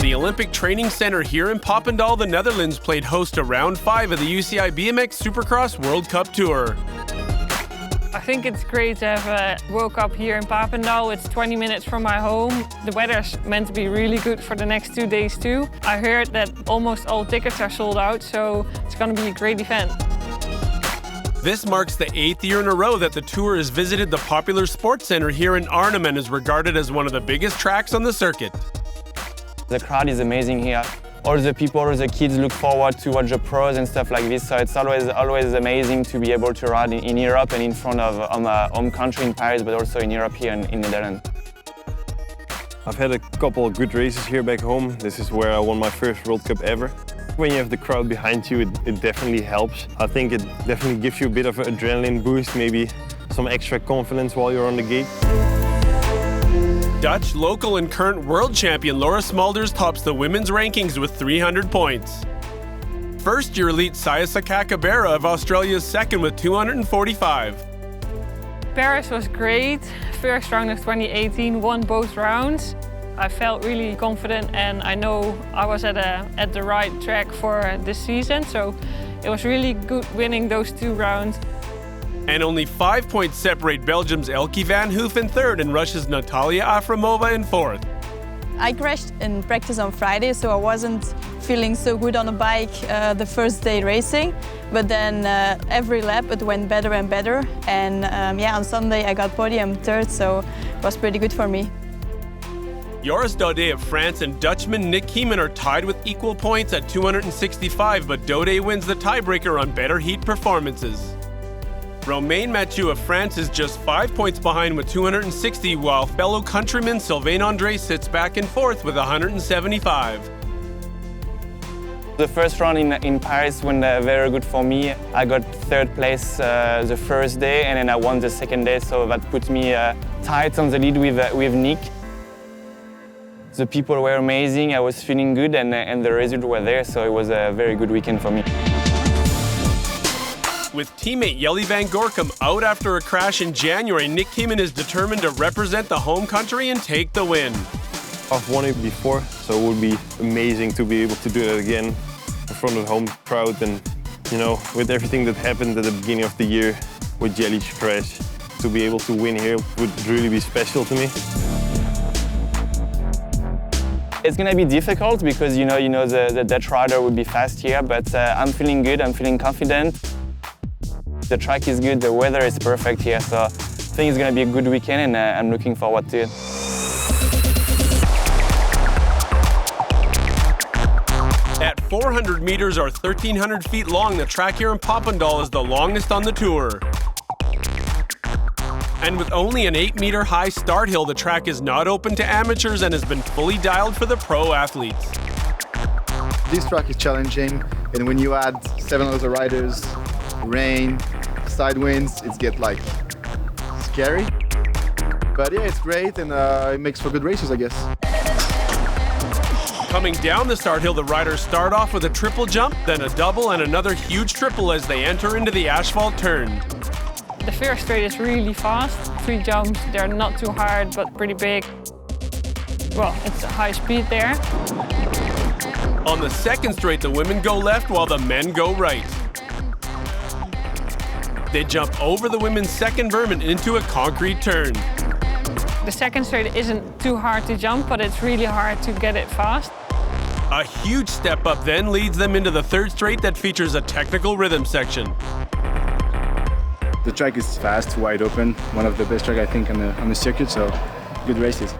the Olympic Training Center here in Papendal, the Netherlands played host to round 5 of the UCI BMX Supercross World Cup Tour. I think it's great to have a World Cup here in Papendal. It's 20 minutes from my home. The weather's meant to be really good for the next 2 days too. I heard that almost all tickets are sold out, so it's going to be a great event. This marks the 8th year in a row that the Tour has visited the popular sports center here in Arnhem and is regarded as one of the biggest tracks on the circuit. The crowd is amazing here. All the people, all the kids look forward to watch the pros and stuff like this, so it's always amazing to be able to ride in Europe and in front of my home country in Paris, but also in Europe here in Netherlands. I've had a couple of good races here back home. This is where I won my first World Cup ever. When you have the crowd behind you, it definitely helps. I think it definitely gives you a bit of an adrenaline boost, maybe some extra confidence while you're on the gate. Dutch, local and current world champion Laura Smulders tops the women's rankings with 300 points. First-year elite Sayasa Kakabera of Australia is second with 245. Paris was great. First round of 2018, won both rounds. I felt really confident and I know I was at the right track for this season, so it was really good winning those 2 rounds. And only 5 points separate Belgium's Elke van Hoof in third and Russia's Natalia Aframova in fourth. I crashed in practice on Friday, so I wasn't feeling so good on a bike the first day racing. But then every lap it went better and better. And on Sunday I got podium third, so it was pretty good for me. Joris Daudet of France and Dutchman Nick Kieman are tied with equal points at 265, but Daudet wins the tiebreaker on better heat performances. Romain Mathieu of France is just 5 points behind with 260, while fellow countryman Sylvain André sits back in fourth with 175. The first round in Paris went very good for me. I got third place the first day and then I won the second day, so that put me tight on the lead with Nick. The people were amazing, I was feeling good and the results were there, so it was a very good weekend for me. With teammate Jelle van Gorkum out after a crash in January, Nick Kieman is determined to represent the home country and take the win. I've won it before, so it would be amazing to be able to do it again in front of the home crowd. And you know, with everything that happened at the beginning of the year with Jelly's crash, to be able to win here would really be special to me. It's going to be difficult because you know the Dutch rider will be fast here, but I'm feeling good, I'm feeling confident. The track is good, the weather is perfect here, so I think it's going to be a good weekend and I'm looking forward to it. At 400 meters or 1,300 feet long, the track here in Papendal is the longest on the tour. And with only an 8-meter high start hill, the track is not open to amateurs and has been fully dialed for the pro athletes. This track is challenging, and when you add 7 other riders, rain, side winds, it gets like scary. But yeah, it's great and it makes for good races, I guess. Coming down the start hill, the riders start off with a triple jump, then a double and another huge triple as they enter into the asphalt turn. The first straight is really fast. 3 jumps, they're not too hard but pretty big. Well, it's a high speed there. On the second straight, the women go left while the men go right. They jump over the women's second berm and into a concrete turn. The second straight isn't too hard to jump, but it's really hard to get it fast. A huge step up then leads them into the third straight that features a technical rhythm section. The track is fast, wide open, one of the best tracks I think on the circuit, so good races.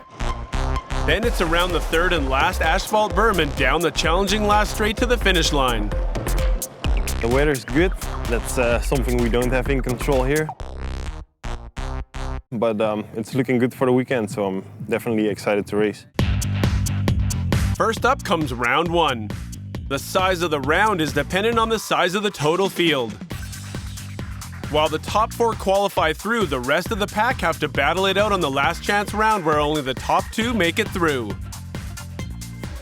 Then it's around the third and last asphalt berm and down the challenging last straight to the finish line. The weather's good, that's something we don't have in control here. But it's looking good for the weekend, so I'm definitely excited to race. First up comes round 1. The size of the round is dependent on the size of the total field. While the top 4 qualify through, the rest of the pack have to battle it out on the last chance round where only the top 2 make it through.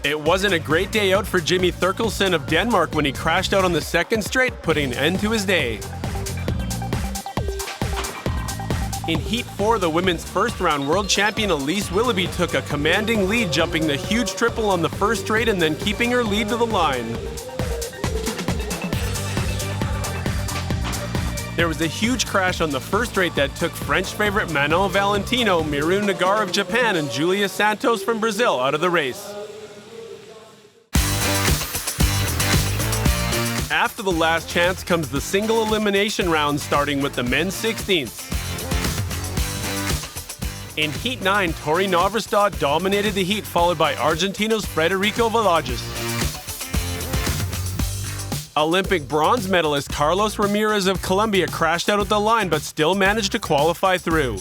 It wasn't a great day out for Jimmy Thurkelson of Denmark when he crashed out on the second straight, putting an end to his day. In Heat 4, the women's first-round world champion Elise Willoughby took a commanding lead, jumping the huge triple on the first straight and then keeping her lead to the line. There was a huge crash on the first straight that took French favorite Manon Valentino, Miru Nagar of Japan, and Julia Santos from Brazil out of the race. After the last chance comes the single elimination round, starting with the men's 16th. In Heat 9, Tori Navrestad dominated the heat, followed by Argentina's Frederico Valages. Olympic bronze medalist Carlos Ramirez of Colombia crashed out at the line but still managed to qualify through.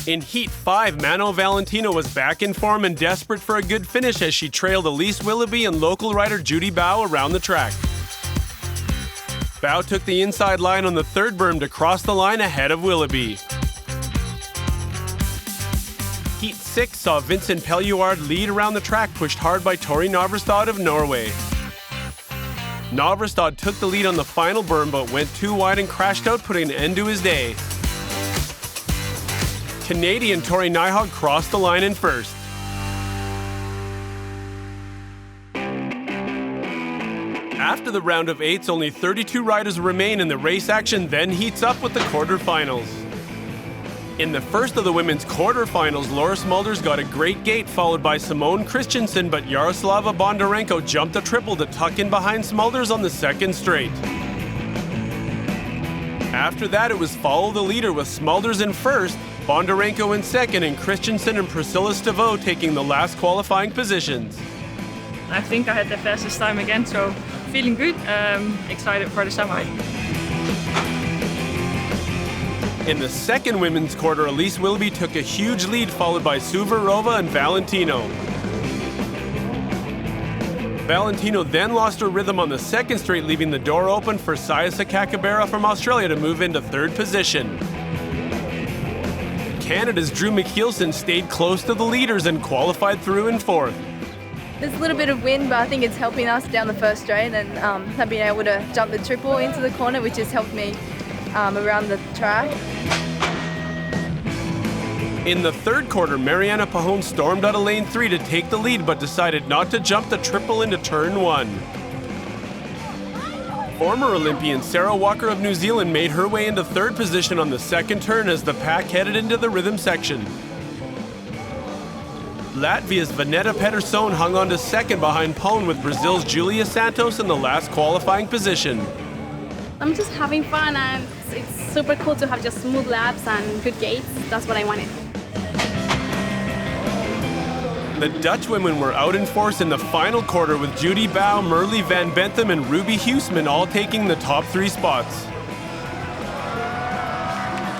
In Heat 5, Manon Valentino was back in form and desperate for a good finish as she trailed Elise Willoughby and local rider Judy Bao around the track. Bao took the inside line on the third berm to cross the line ahead of Willoughby. Heat 6 saw Vincent Pelluard lead around the track, pushed hard by Tori Navrestad of Norway. Navrestad took the lead on the final berm but went too wide and crashed out, putting an end to his day. Canadian Tori Nyhog crossed the line in first. After the round of eights, only 32 riders remain, and the race action then heats up with the quarterfinals. In the first of the women's quarterfinals, Laura Smulders got a great gate, followed by Simone Christensen, but Yaroslava Bondarenko jumped a triple to tuck in behind Smulders on the second straight. After that, it was follow the leader with Smulders in first, Bondarenko in second, and Christensen and Priscilla Stavo taking the last qualifying positions. I think I had the fastest time again, so feeling good, excited for the semi. In the second women's quarter, Elise Willoughby took a huge lead, followed by Suvarova and Valentino. Valentino then lost her rhythm on the second straight, leaving the door open for Sayasa Kakabera from Australia to move into third position. Canada's Drew McKeelson stayed close to the leaders and qualified through in fourth. There's a little bit of wind, but I think it's helping us down the first straight, and I've been able to jump the triple into the corner, which has helped me around the track. In the third quarter, Mariana Pahon stormed out of lane 3 to take the lead, but decided not to jump the triple into turn 1. Former Olympian Sarah Walker of New Zealand made her way into third position on the second turn as the pack headed into the rhythm section. Latvia's Vanetta Pedersen hung on to second behind Pone, with Brazil's Julia Santos in the last qualifying position. I'm just having fun, and it's super cool to have just smooth laps and good gates. That's what I wanted. The Dutch women were out in force in the final quarter, with Judy Bao, Merle van Bentham, and Ruby Huisman all taking the top 3 spots.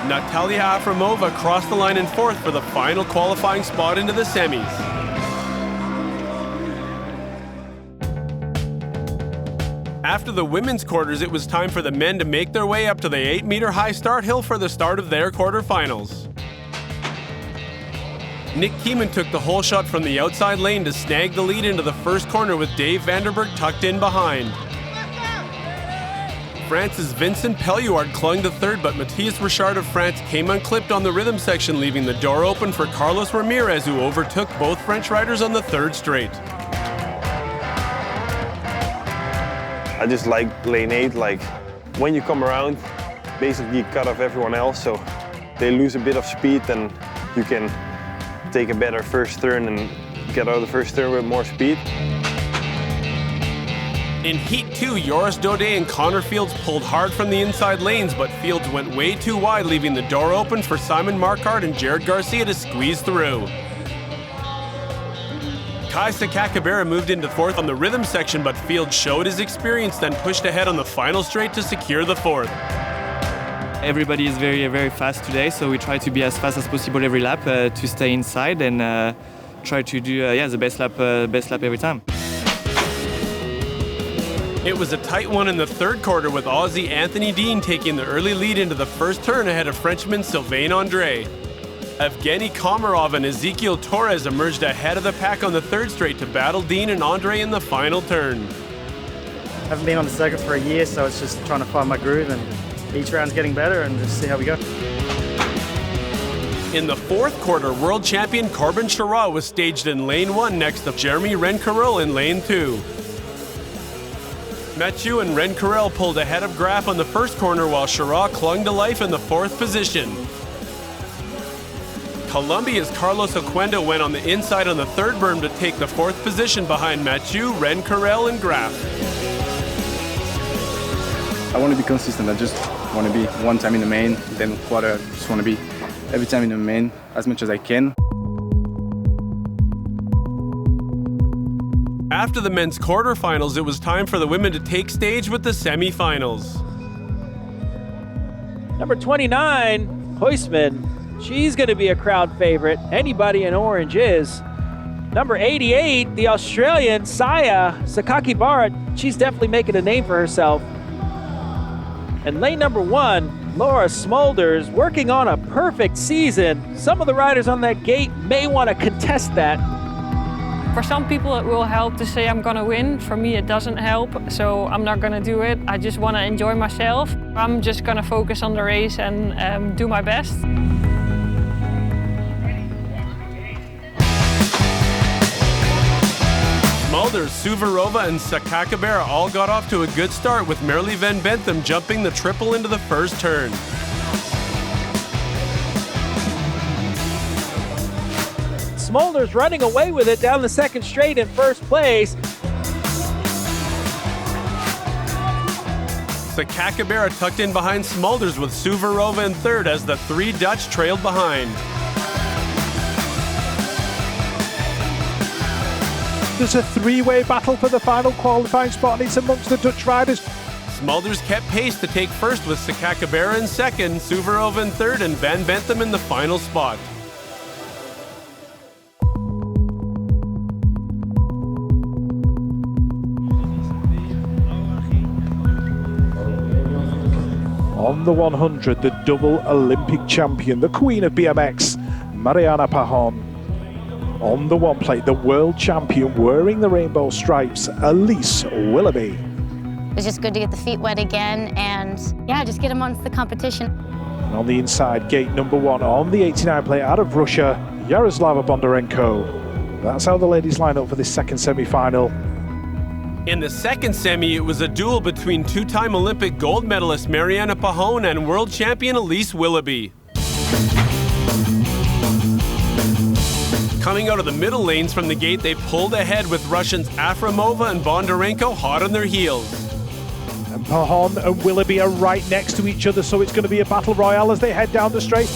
Natalia Afremova crossed the line in fourth for the final qualifying spot into the semis. After the women's quarters, it was time for the men to make their way up to the 8-meter-high start hill for the start of their quarterfinals. Nick Keeman took the hole shot from the outside lane to snag the lead into the first corner, with Dave Vanderberg tucked in behind. France's Vincent Pelluard clung to third, but Matthias Richard of France came unclipped on the rhythm section, leaving the door open for Carlos Ramirez, who overtook both French riders on the third straight. I just like lane 8, like when you come around, basically you cut off everyone else, so they lose a bit of speed, and you can take a better first turn and get out of the first turn with more speed. In Heat 2, Joris Daudet and Connor Fields pulled hard from the inside lanes, but Fields went way too wide, leaving the door open for Simon Marquardt and Jared Garcia to squeeze through. Kaisa Kakabera moved into fourth on the rhythm section, but Fields showed his experience, then pushed ahead on the final straight to secure the fourth. Everybody is very, very fast today, so we try to be as fast as possible every lap to stay inside and try to do the best lap every time. It was a tight one in the third quarter, with Aussie Anthony Dean taking the early lead into the first turn ahead of Frenchman Sylvain André. Evgeny Komarov and Ezekiel Torres emerged ahead of the pack on the third straight to battle Dean and André in the final turn. I haven't been on the circuit for a year, so it's just trying to find my groove and each round's getting better and just see how we go. In the fourth quarter, world champion Corbin Chara was staged in lane 1 next to Jeremy Rencarel in lane 2. Mathieu and Rencarel pulled ahead of Graf on the first corner while Chara clung to life in the fourth position. Colombia's Carlos Oquendo went on the inside on the third berm to take the fourth position behind Mathieu, Rencarel, and Graf. I want to be consistent. I just want to be one time in the main, then quarter. I just want to be every time in the main as much as I can. After the men's quarterfinals, it was time for the women to take stage with the semifinals. Number 29, Huisman. She's going to be a crowd favorite. Anybody in orange is. Number 88, the Australian Saya Sakakibara. She's definitely making a name for herself. And lane number 1, Laura Smulders, working on a perfect season. Some of the riders on that gate may want to contest that. For some people it will help to say I'm gonna win. For me it doesn't help, so I'm not gonna do it. I just want to enjoy myself. I'm just gonna focus on the race and do my best. Smulders, Suvarova, and Sakakibara all got off to a good start with Merle Van Bentham jumping the triple into the first turn. Smulders running away with it down the second straight in first place. Sakakibara tucked in behind Smulders with Suvarova in third as the three Dutch trailed behind. There's a three-way battle for the final qualifying spot, and it's amongst the Dutch riders. Smulders kept pace to take first with Sakakibara in second, Suvarova in third, and Van Bentham in the final spot. On the 100, the double Olympic champion, the queen of BMX, Mariana Pajon. On the one plate, the world champion wearing the rainbow stripes, Elise Willoughby. It was just good to get the feet wet again and yeah, just get amongst the competition. And on the inside, gate number 1 on the 89 plate out of Russia, Yaroslava Bondarenko. That's how the ladies line up for this second semi-final. In the second semi, it was a duel between two-time Olympic gold medalist Mariana Pajon and world champion Elise Willoughby. Coming out of the middle lanes from the gate, they pulled ahead with Russians Afremova and Bondarenko hot on their heels. And Pajon and Willoughby are right next to each other, so it's going to be a battle royale as they head down the straight.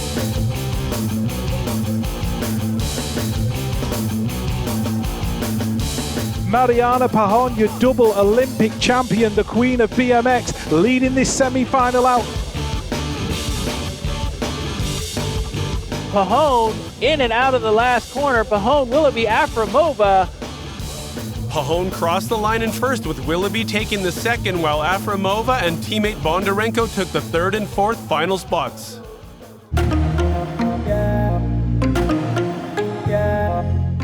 Mariana Pajon, your double Olympic champion, the queen of BMX, leading this semi-final out. Pajon in and out of the last corner. Pajon, Willoughby, Afremova. Pajon crossed the line in first with Willoughby taking the second, while Afremova and teammate Bondarenko took the third and fourth final spots.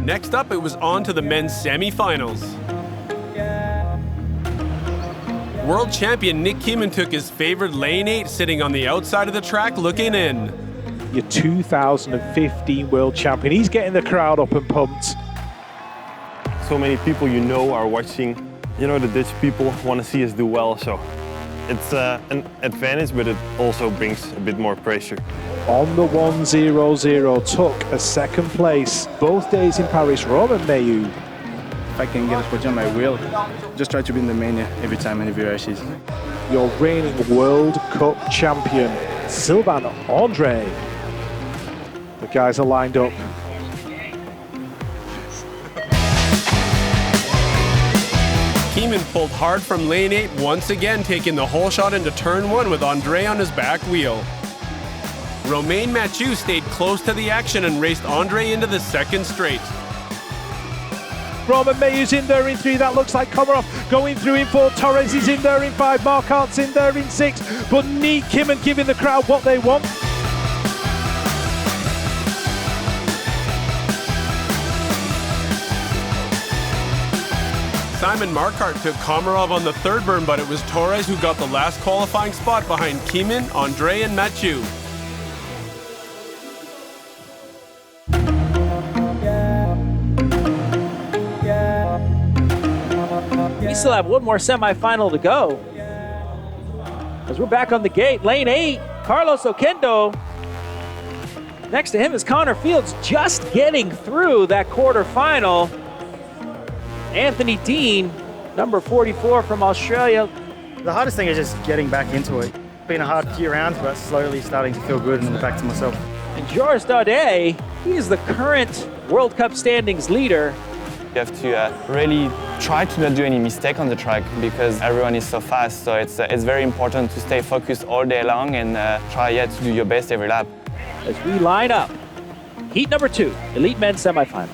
Next up, it was on to the men's semi-finals. World champion Nick Kieman took his favored lane 8, sitting on the outside of the track looking in. Your 2015 world champion. He's getting the crowd up and pumped. So many people you know are watching. You know, the Dutch people want to see us do well, so it's an advantage, but it also brings a bit more pressure. On the 100, took a second place both days in Paris, Roman Mayu. If I can get a podium, I will. Just try to be in the main every time and every races. Your reigning World Cup champion, Sylvain Andre. The guys are lined up. Kieman pulled hard from lane 8, once again taking the whole shot into turn 1 with Andre on his back wheel. Romain Mathieu stayed close to the action and raced Andre into the second straight. Roman Mayu's in there in 3, that looks like Komarov going through in 4, Torres is in there in 5, Marquardt's in there in 6, but Nick Kieman giving the crowd what they want. Simon Marquardt took Komarov on the third berm, but it was Torres who got the last qualifying spot behind Keeman, Andre, and Mathieu. We still have one more semi-final to go. As we're back on the gate, lane 8, Carlos Oquendo. Next to him is Connor Fields, just getting through that quarterfinal. Anthony Dean, number 44 from Australia. The hardest thing is just getting back into it. Been a hard few rounds, but slowly starting to feel good and back to myself. And Joris Daudet, he is the current World Cup standings leader. You have to really try to not do any mistake on the track because everyone is so fast. So it's very important to stay focused all day long and try to do your best every lap. As we line up, heat number 2, elite men's semifinal.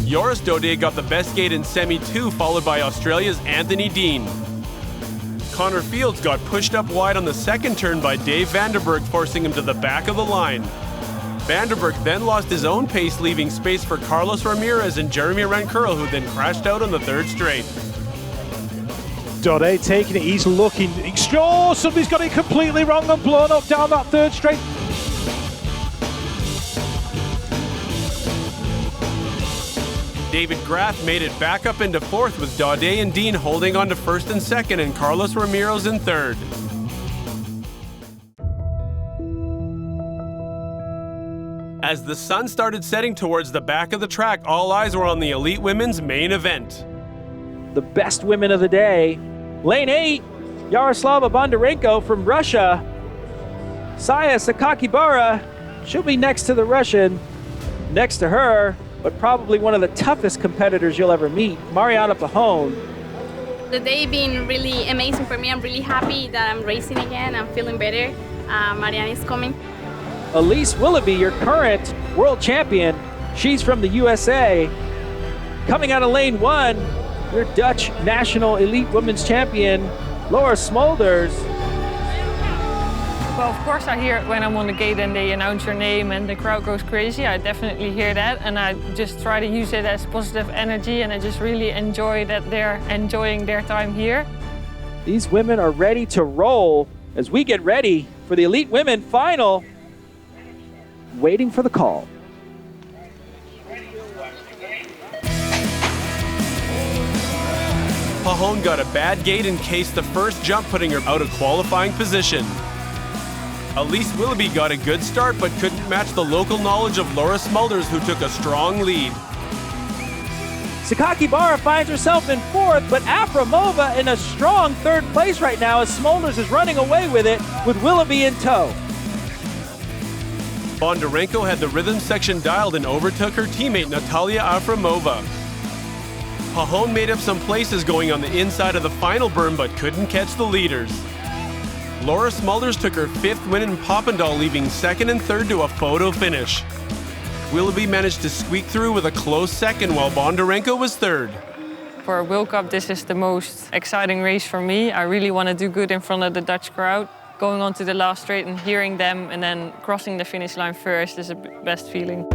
Joris Daudet got the best gate in Semi 2, followed by Australia's Anthony Dean. Connor Fields got pushed up wide on the second turn by Dave Vanderberg, forcing him to the back of the line. Vanderberg then lost his own pace, leaving space for Carlos Ramirez and Jeremy Rancurl, who then crashed out on the third straight. Daudet taking it, he's looking. Oh, somebody's got it completely wrong and blown up down that third straight. David Graff made it back up into fourth, with Daudet and Dean holding on to first and second, and Carlos Ramirez in third. As the sun started setting towards the back of the track, all eyes were on the elite women's main event. The best women of the day. Lane 8, Yaroslava Bondarenko from Russia. Saya Sakakibara, she'll be next to the Russian. Next to her, but probably one of the toughest competitors you'll ever meet, Mariana Pahon. The day been really amazing for me. I'm really happy that I'm racing again. I'm feeling better. Mariana is coming. Elise Willoughby, your current world champion. She's from the USA. Coming out of lane 1, your Dutch national elite women's champion, Laura Smulders. Well, of course I hear it when I'm on the gate and they announce your name and the crowd goes crazy. I definitely hear that, and I just try to use it as positive energy, and I just really enjoy that they're enjoying their time here. These women are ready to roll as we get ready for the elite women final. Waiting for the call. Pahon got a bad gate and cased the first jump, putting her out of qualifying position. Elise Willoughby got a good start, but couldn't match the local knowledge of Laura Smulders, who took a strong lead. Sakakibara finds herself in fourth, but Afromova in a strong third place right now as Smulders is running away with it with Willoughby in tow. Bondarenko had the rhythm section dialed and overtook her teammate Natalia Afromova. Pahon made up some places going on the inside of the final berm, but couldn't catch the leaders. Laura Smulders took her 5th win in Papendal, leaving second and third to a photo finish. Willoughby managed to squeak through with a close second, while Bondarenko was third. For a World Cup, this is the most exciting race for me. I really want to do good in front of the Dutch crowd. Going on to the last straight and hearing them and then crossing the finish line first is the best feeling.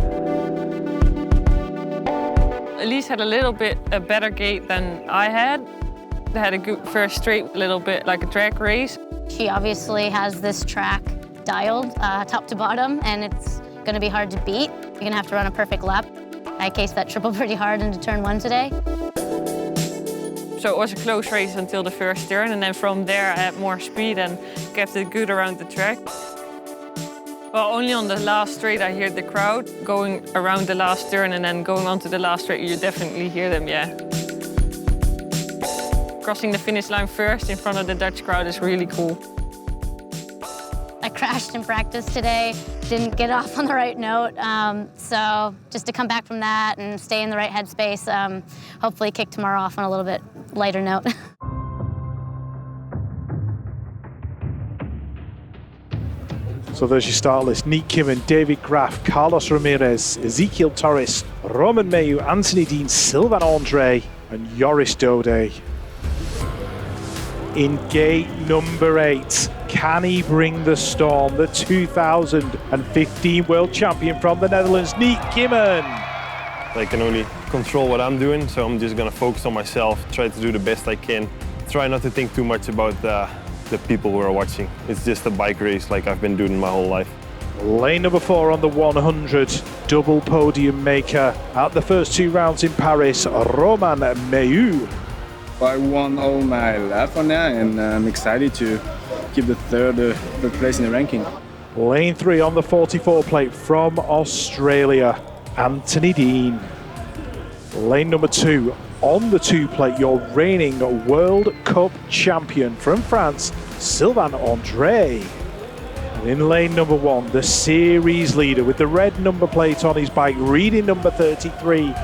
Elise had a little bit a better gate than I had. They had a good first straight, a little bit like a drag race. She obviously has this track dialed top to bottom, and it's going to be hard to beat. You're going to have to run a perfect lap. I cased that triple pretty hard into turn 1 today. So it was a close race until the first turn, and then from there I had more speed and kept it good around the track. Well, only on the last straight I hear the crowd going around the last turn, and then going on to the last straight you definitely hear them, yeah. Crossing the finish line first in front of the Dutch crowd is really cool. I crashed in practice today, didn't get off on the right note, so just to come back from that and stay in the right headspace, hopefully kick tomorrow off on a little bit lighter note. So there's your start list. Nick Kimmon, David Graff, Carlos Ramirez, Ezekiel Torres, Roman Mayu, Anthony Dean, Sylvain Andre, and Joris Daudet. In gate number 8, Can he bring the storm? The 2015 world champion from the Netherlands, Niek Kimmen. I can only control what I'm doing, so I'm just gonna focus on myself, try to do the best I can. Try not to think too much about the people who are watching. It's just a bike race like I've been doing my whole life. Lane number 4 on the 100, double podium maker at the first 2 rounds in Paris, Romain Meilloux. I won all my laps on there, and I'm excited to keep the third place in the ranking. Lane 3 on the 44 plate from Australia, Anthony Dean. Lane number 2 on the 2 plate, your reigning World Cup champion from France, Sylvain André. And in lane number 1, the series leader with the red number plate on his bike, reading number 33,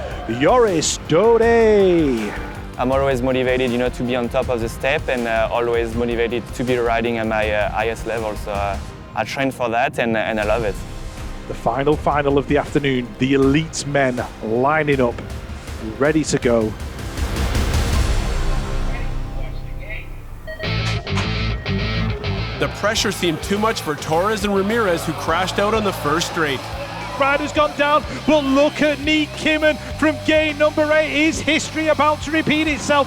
Joris Dode. I'm always motivated, to be on top of the step, and always motivated to be riding at my highest level. So I train for that, and I love it. The final of the afternoon, the elite men lining up, ready to go. The pressure seemed too much for Torres and Ramirez, who crashed out on the first straight. Rider's gone down, but look at Niek Kimmen from gate number 8. Is history about to repeat itself?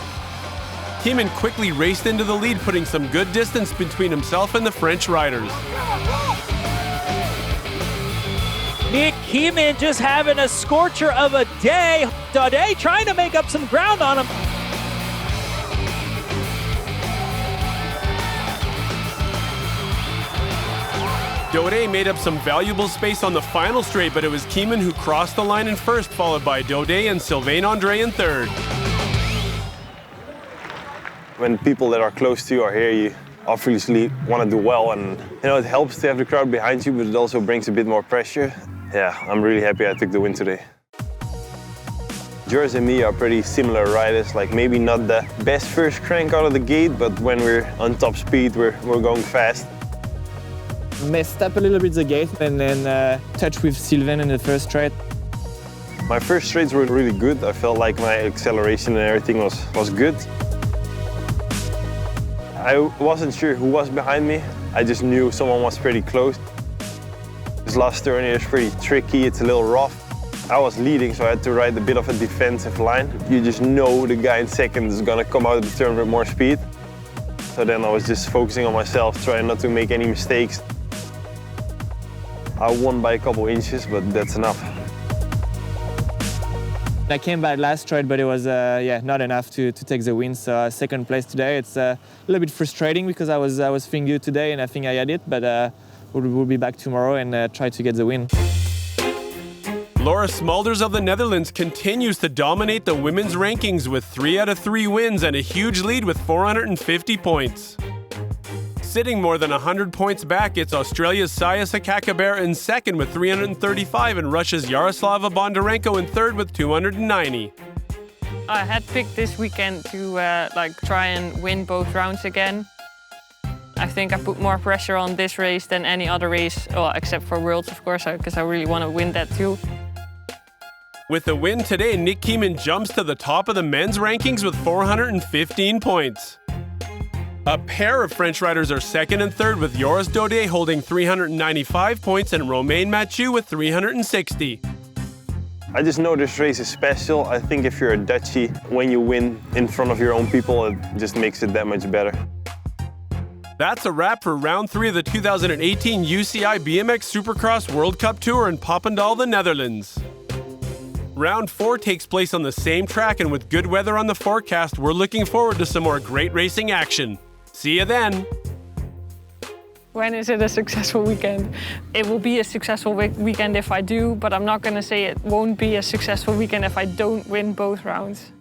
Kimmen quickly raced into the lead, putting some good distance between himself and the French riders. Niek Kimmen just having a scorcher of a day. Dode trying to make up some ground on him. Dode made up some valuable space on the final straight, but it was Kimmen who crossed the line in first, followed by Dode and Sylvain André in third. When people that are close to you are here, you obviously want to do well, and it helps to have the crowd behind you, but it also brings a bit more pressure. Yeah, I'm really happy I took the win today. Joris and me are pretty similar riders, like maybe not the best first crank out of the gate, but when we're on top speed, we're going fast. Messed up a little bit the gate, and then touch with Sylvain in the first straight. My first straights were really good. I felt like my acceleration and everything was good. I wasn't sure who was behind me. I just knew someone was pretty close. This last turn here is pretty tricky. It's a little rough. I was leading, so I had to ride a bit of a defensive line. You just know the guy in second is gonna come out of the turn with more speed. So then I was just focusing on myself, trying not to make any mistakes. I won by a couple inches, but that's enough. I came back last straight, but it was not enough to take the win. So second place today. It's a little bit frustrating because I was feeling good today, and I think I had it. But we'll be back tomorrow and try to get the win. Laura Smulders of the Netherlands continues to dominate the women's rankings with 3 out of 3 wins and a huge lead with 450 points. Sitting more than 100 points back, it's Australia's Saya Sakakibert in second with 335 and Russia's Yaroslava Bondarenko in third with 290. I had picked this weekend to try and win both rounds again. I think I put more pressure on this race than any other race, well, except for Worlds, of course, because I really want to win that too. With the win today, Niek Kimmen jumps to the top of the men's rankings with 415 points. A pair of French riders are second and third, with Joris Dode holding 395 points and Romain Meilloux with 360. I just know this race is special. I think if you're a Dutchie, when you win in front of your own people, it just makes it that much better. That's a wrap for round 3 of the 2018 UCI BMX Supercross World Cup Tour in Papendal, the Netherlands. Round 4 takes place on the same track, and with good weather on the forecast, we're looking forward to some more great racing action. See you then! When is it a successful weekend? It will be a successful weekend if I do, but I'm not going to say it won't be a successful weekend if I don't win both rounds.